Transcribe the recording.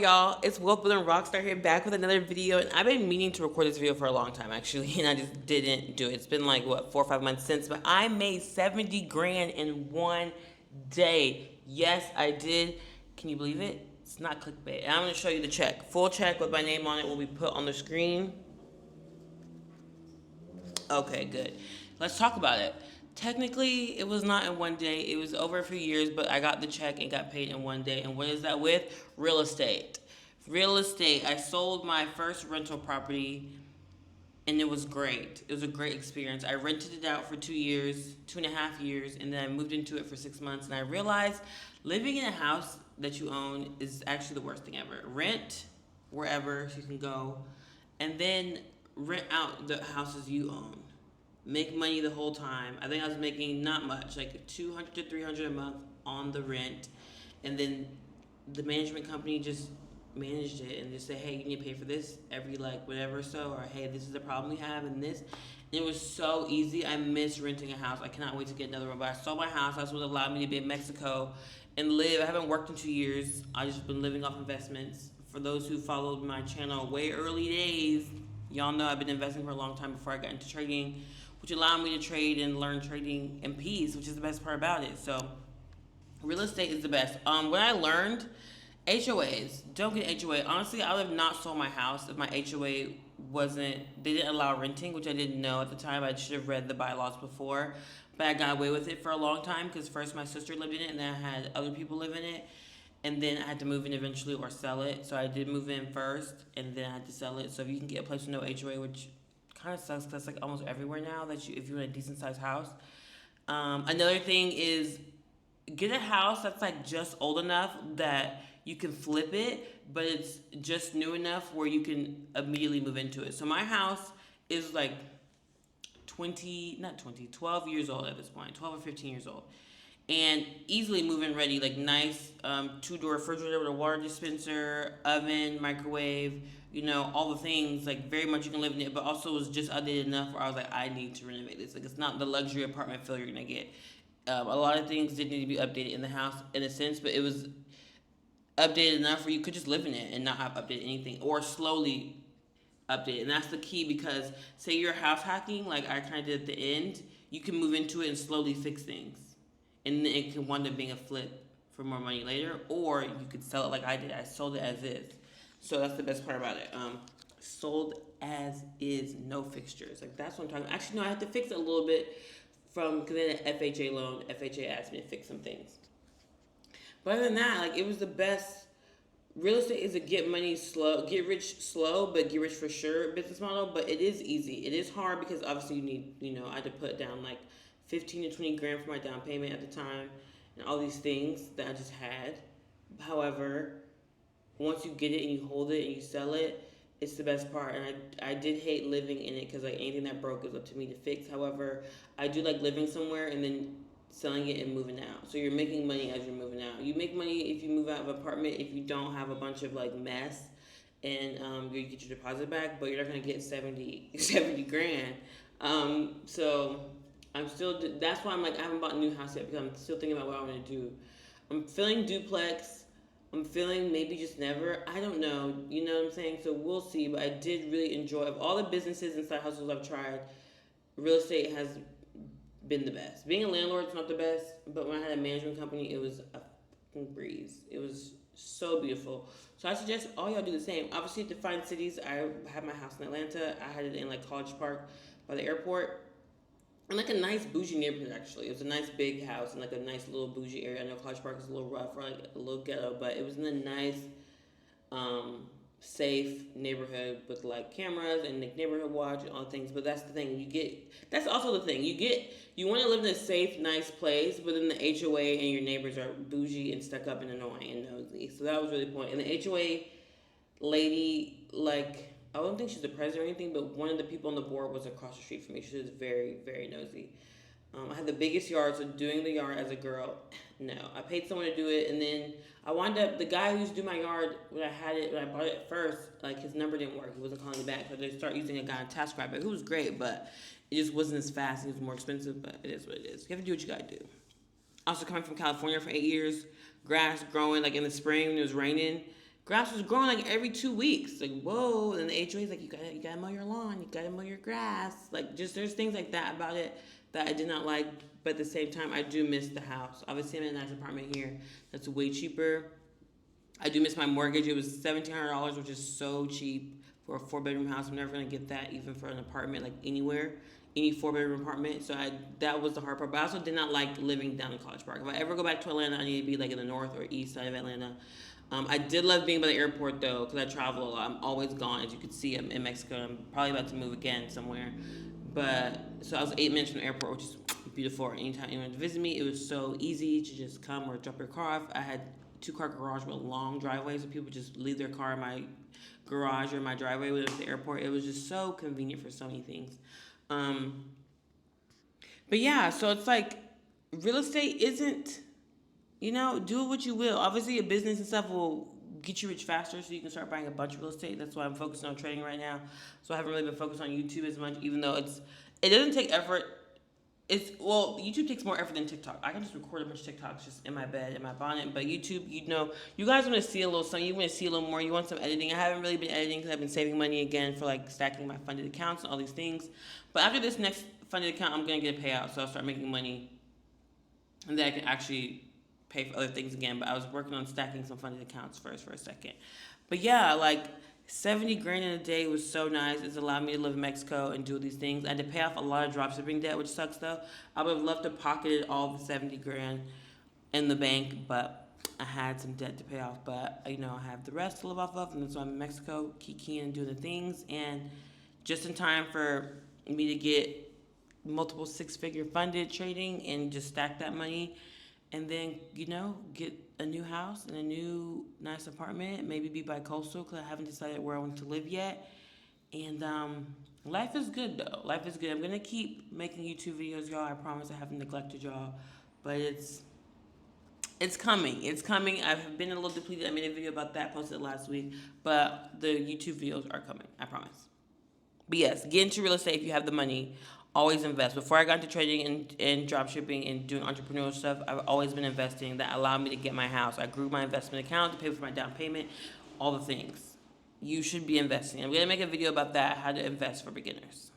y'all? It's Wealth Building Rockstar here, back with another video. And I've been meaning to record this video for a long time, actually, and I just didn't do it. It's been like, what, 4 or 5 months since, but I made 70 grand in one day. Yes, I did. Can you believe it? It's not clickbait. And I'm going to show you the check. Full check with my name on it will be put on the screen. Okay, good. Let's talk about it. Technically, it was not in one day. It was over a few years, but I got the check and got paid in one day. And what is that with? Real estate. Real estate. I sold my first rental property, and it was great. It was a great experience. I rented it out for 2 years, 2.5 years, and then I moved into it for 6 months. And I realized living in a house that you own is actually the worst thing ever. Rent wherever you can go, and then rent out the houses you own. Make money the whole time. I think I was making not much, like 200 to 300 a month on the rent, and then the management company just managed it and just say, hey, you need to pay for this every like whatever so, or hey, this is the problem we have and this. And it was so easy. I miss renting a house. I cannot wait to get another one. But I sold my house. That's what allowed me to be in Mexico and live. I haven't worked in 2 years. I just been living off investments. For those who followed my channel way early days, y'all know I've been investing for a long time before I got into trading, which allowed me to trade and learn trading in peace, which is the best part about it. So real estate is the best. When I learned HOAs, don't get HOA. Honestly, I would have not sold my house if my HOA they didn't allow renting, which I didn't know at the time. I should have read the bylaws before, but I got away with it for a long time because first my sister lived in it and then I had other people live in it. And then I had to move in eventually or sell it. So I did move in first and then I had to sell it. So if you can get a place with no HOA, which kind of sucks because that's like almost everywhere now that if you're in a decent sized house. Another thing is get a house that's like just old enough that you can flip it, but it's just new enough where you can immediately move into it. So my house is like 12 years old at this point, 12 or 15 years old. And easily move-in ready, like nice 2-door refrigerator with a water dispenser, oven, microwave, all the things, like very much you can live in it, but also it was just outdated enough where I was like, I need to renovate this. Like it's not the luxury apartment feel you're gonna get. A lot of things did need to be updated in the house in a sense, but it was updated enough where you could just live in it and not have updated anything or slowly update. And that's the key because say you're house hacking, like I kind of did at the end, you can move into it and slowly fix things. And then it can wind up being a flip for more money later, or you could sell it like I did. I sold it as is. So that's the best part about it. Sold as is, no fixtures. Like that's what I'm talking about. Actually, no, I had to fix it a little bit because then an FHA loan, FHA asked me to fix some things. But other than that, like it was the best. Real estate is a get rich slow, but get rich for sure business model. But it is easy. It is hard because obviously you need, I had to put down like 15 to 20 grand for my down payment at the time and all these things that I just had. However, once you get it and you hold it and you sell it, it's the best part. And I did hate living in it because like anything that broke is up to me to fix. However, I do like living somewhere and then selling it and moving out. So you're making money as you're moving out. You make money if you move out of an apartment if you don't have a bunch of like mess and you get your deposit back, but you're not going to get 70 grand. So that's why I'm like, I haven't bought a new house yet because I'm still thinking about what I want to do. I'm feeling duplex. I'm feeling maybe just never. I don't know. You know what I'm saying? So we'll see. But I did really enjoy, of all the businesses and side hustles I've tried, real estate has been the best. Being a landlord is not the best, but when I had a management company, it was a fucking breeze. It was so beautiful. So I suggest all y'all do the same. Obviously, to find cities, I had my house in Atlanta. I had it in like College Park by the airport. And like a nice bougie neighborhood, actually. It was a nice big house and like a nice little bougie area. I know College Park is a little rough or like a little ghetto, but it was in a nice, safe neighborhood with like cameras and like neighborhood watch and all things. But that's the thing. That's also the thing. You want to live in a safe, nice place, but then the HOA and your neighbors are bougie and stuck up and annoying and nosy. So that was really the point. And the HOA lady, like, I don't think she's the president or anything, but one of the people on the board was across the street from me. She was very, very nosy. I had the biggest yard, so doing the yard as a girl, no. I paid someone to do it, and then I wound up, the guy who used to do my yard, when I bought it first, like his number didn't work. He wasn't calling me back, so they started using a guy on TaskRabbit, who was great, but it just wasn't as fast. It was more expensive, but it is what it is. You have to do what you gotta do. Also coming from California for 8 years, grass growing like in the spring when it was raining, Grass was growing like every 2 weeks. Like, whoa. And the HOA's like, you gotta mow your lawn. You gotta mow your grass. Like, just there's things like that about it that I did not like. But at the same time, I do miss the house. Obviously, I'm in a nice apartment here that's way cheaper. I do miss my mortgage. It was $1,700, which is so cheap for a 4-bedroom house. I'm never gonna get that even for an apartment like anywhere, any 4-bedroom apartment. So that was the hard part. But I also did not like living down in College Park. If I ever go back to Atlanta, I need to be like in the north or east side of Atlanta. I did love being by the airport though, because I travel a lot. I'm always gone, as you can see. I'm in Mexico. I'm probably about to move again somewhere. But so I was 8 minutes from the airport, which is beautiful. Anytime anyone wanted to visit me, it was so easy to just come or drop your car off. I had 2-car garage with a long driveway, so people just leave their car in my garage or my driveway when it was the airport. It was just so convenient for so many things. But yeah, so it's like real estate isn't, do what you will. Obviously, a business and stuff will get you rich faster, so you can start buying a bunch of real estate. That's why I'm focusing on trading right now. So I haven't really been focused on YouTube as much, even though it doesn't take effort. YouTube takes more effort than TikTok. I can just record a bunch of TikToks just in my bed, in my bonnet. But YouTube, you guys want to see a little something. You want to see a little more. You want some editing. I haven't really been editing because I've been saving money again for like stacking my funded accounts and all these things. But after this next funded account, I'm going to get a payout. So I'll start making money. And then I can actually pay for other things again. But I was working on stacking some funded accounts first for a second. But yeah, like 70 grand in a day was so nice. It's allowed me to live in Mexico and do these things. I had to pay off a lot of dropshipping debt, which sucks though. I would have loved to pocketed all the 70 grand in the bank, but I had some debt to pay off. But I have the rest to live off of, and so I'm in Mexico, keying and doing the things, and just in time for me to get multiple 6-figure funded trading and just stack that money, and then get a new house and a new nice apartment, maybe be bi-coastal because I haven't decided where I want to live yet. And life is good though. Life is good. I'm gonna keep making YouTube videos, y'all. I promise I haven't neglected y'all, but it's coming. It's coming. I've been a little depleted. I made a video about that, posted last week, but the YouTube videos are coming. I promise. But yes, get into real estate if you have the money. Always invest. Before I got into trading and drop shipping and doing entrepreneurial stuff, I've always been investing. That allowed me to get my house. I grew my investment account to pay for my down payment, all the things. You should be investing. I'm going to make a video about that, how to invest for beginners.